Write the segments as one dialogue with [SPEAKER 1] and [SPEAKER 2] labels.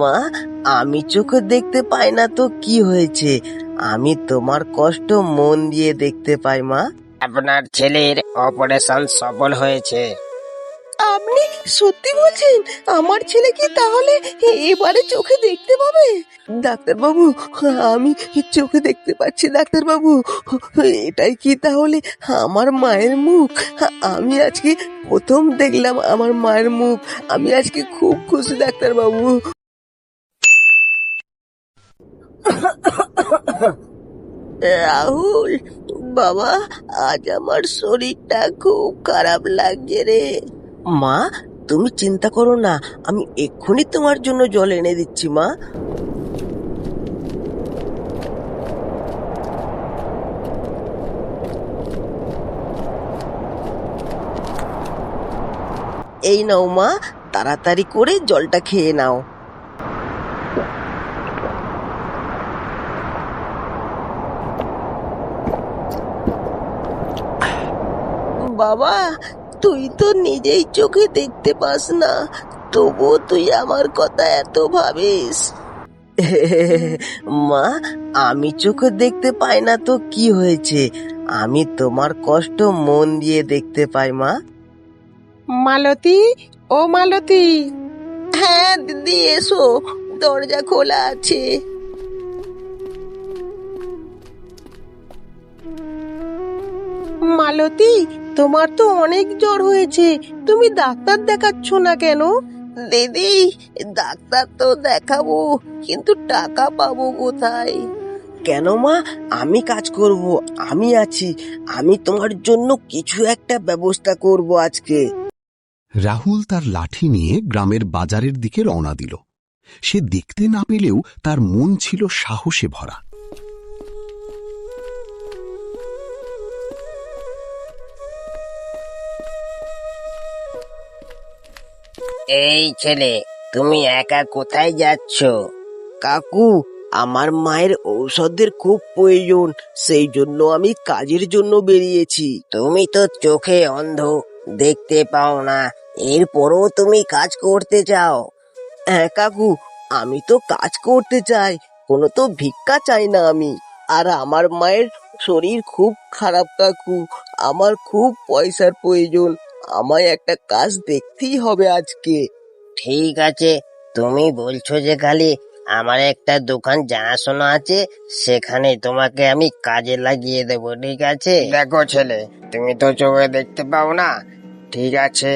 [SPEAKER 1] মা, আমি চোখে দেখতে পাই না তো কি হয়েছে? আমি তোমার কষ্ট মন দিয়ে দেখতে পাই মা।
[SPEAKER 2] আপনার ছেলের অপারেশন সফল হয়েছে।
[SPEAKER 1] আপনি সত্যি বলছেন? আমার ছেলে কি তাহলে এবারে চোখে দেখতে পাবে? ডাক্তারবাবু, আমি চোখে দেখতে পাচ্ছি ডাক্তারবাবু। এটাই কি তাহলে আমার মায়ের মুখ? আমি আজকে প্রথম দেখলাম আমার মায়ের মুখ। আমি আজকে খুব খুশি ডাক্তারবাবু। রাহুল, বাবা, আজ আমার শরীরটা খুব খারাপ লাগছে রে। মা, তুমি চিন্তা করো না, আমি এক্ষুনি তোমার জন্য জল এনে দিচ্ছি মা। এই নাও মা, তাড়াতাড়ি করে জলটা খেয়ে নাও। বাবা, তুই তো নিজেই চোখে দেখতে পাস না, তবুও তুই আমার কথা এত ভাবিস। মা, আমি চোখে দেখতে পাই না তো কি হয়েছে? আমি তোমার কষ্ট মন দিয়ে দেখতে পাই মা।
[SPEAKER 3] মালতী, ও মালতী।
[SPEAKER 1] হ্যাঁ দিদি, এসো, দরজা খোলা আছে।
[SPEAKER 3] মালতী, তোমার তো অনেক জ্বর হয়েছে, তুমি ডাক্তার দেখাচ্ছ না কেন?
[SPEAKER 1] দিদি, ডাক্তার তো দেখাবো, কিন্তু টাকা পাবো কোথায়? কেন মা, আমি কাজ করব, আমি আছি। আমি তোমার জন্য কিছু একটা ব্যবস্থা করব আজকে।
[SPEAKER 4] রাহুল তার লাঠি নিয়ে গ্রামের বাজারের দিকে রওনা দিল। সে দেখতে না পেলেও তার মন ছিল সাহসে ভরা।
[SPEAKER 2] এই ছেলে, তুমি একা কোথায় যাচ্ছ?
[SPEAKER 1] কাকু, আমার মায়ের ঔষধের খুব প্রয়োজন, সেই জন্য আমি কাজের জন্য বেরিয়েছি।
[SPEAKER 2] তুমি তো চোখে অন্ধ, দেখতে পাও না, এরপরও তুমি কাজ করতে চাও?
[SPEAKER 1] হ্যাঁ কাকু, আমি তো কাজ করতে চাই, কোনো তো ভিক্ষা চাই না আমি। আর আমার মায়ের শরীর খুব খারাপ কাকু, আমার খুব পয়সার প্রয়োজন। আমায় একটা কাজ দেখতেই হবে আজকে।
[SPEAKER 2] ঠিক আছে, তুমি বলছো যে খালি, আমার একটা দোকান জানাশোনা আছে, সেখানে তোমাকে আমি কাজে লাগিয়ে দেবো, ঠিক আছে? দেখো ছেলে, তুমি তো চোখে দেখতে পাও না, ঠিক আছে,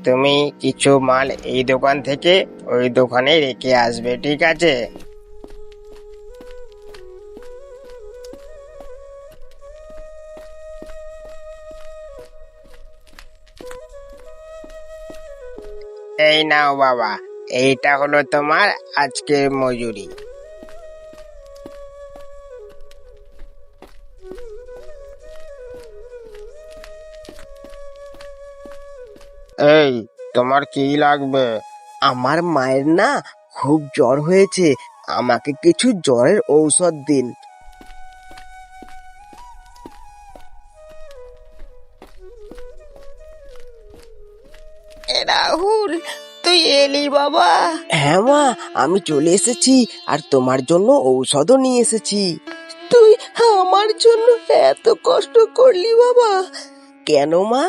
[SPEAKER 2] তুমি কিছু মাল এই দোকান থেকে ওই দোকানে রেখে আসবে, ঠিক আছে? এই নাও বাবা, এইটা হলো তোমার আজকের মজুরি। এই, তোমার কি লাগবে?
[SPEAKER 1] আমার মায়ের না খুব জ্বর হয়েছে, আমাকে কিছু জ্বরের ঔষধ দিন। রাহুল, তুই এলি বাবা? হ্যাঁ মা, আমি চলে এসেছি, আর তোমার জন্য ঔষধও নিয়ে এসেছি। তুই আমার জন্য এত কষ্ট করলি বাবা? কেন মা,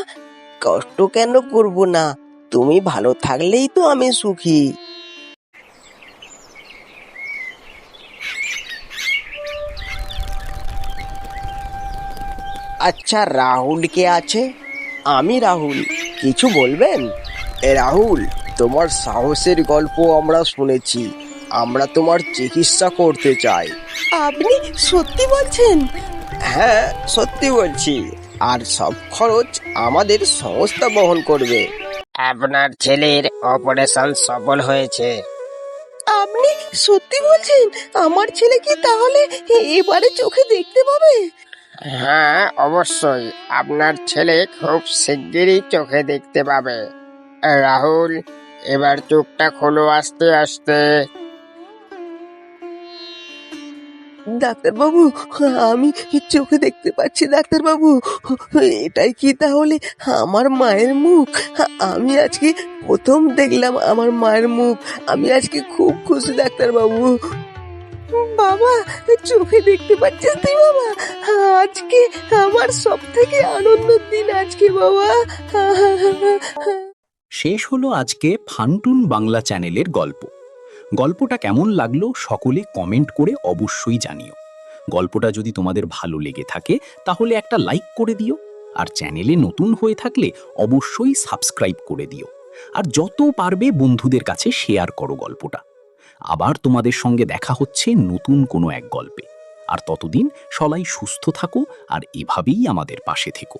[SPEAKER 1] কষ্ট কেন করব না? তুমি ভালো থাকলেই তো আমি সুখী। আচ্ছা, রাহুল কে আছে? আমি রাহুল, কিছু বলবেন? রাহুল, তোমার সাহসের গল্প আমরা শুনেছি, আমরা তোমার চিকিৎসা করতে চাই। আপনি সত্যি বলছেন? হ্যাঁ, সত্যি বলছি, আর সব খরচ আমাদের সংস্থা বহন করবে।
[SPEAKER 2] আপনার ছেলের অপারেশন সফল হয়েছে।
[SPEAKER 1] আপনি সত্যি বলছেন? আমার ছেলে কি তাহলে এবারে চোখে দেখতে পাবে?
[SPEAKER 2] হ্যাঁ, অবশ্যই, আপনার ছেলে খুব শিগগিরই চোখে দেখতে পাবে। রাহুল, এবার চোখটা খোলো আস্তে আস্তে।
[SPEAKER 1] ডাক্তারবাবু, আমি চোখে দেখতে পাচ্ছি ডাক্তারবাবু। এটাই কি তাহলে আমার মায়ের মুখ? আমি আজকে প্রথম দেখলাম আমার মায়ের মুখ। আমি আজকে খুব খুশি ডাক্তারবাবু। বাবা, চোখে দেখতে পাচ্ছিস তুই বাবা? আজকে আমার সব থেকে আনন্দের দিন আজকে বাবা।
[SPEAKER 5] শেষ হলো আজকে ফান্টুন বাংলা চ্যানেলের গল্প। গল্পটা কেমন লাগলো সকলে কমেন্ট করে অবশ্যই জানিও। গল্পটা যদি তোমাদের ভালো লেগে থাকে তাহলে একটা লাইক করে দিও, আর চ্যানেলে নতুন হয়ে থাকলে অবশ্যই সাবস্ক্রাইব করে দিও, আর যত পারবে বন্ধুদের কাছে শেয়ার করো গল্পটা। আবার তোমাদের সঙ্গে দেখা হচ্ছে নতুন কোনো এক গল্পে। আর ততদিন সবাই সুস্থ থাকো আর এভাবেই আমাদের পাশে থেকো।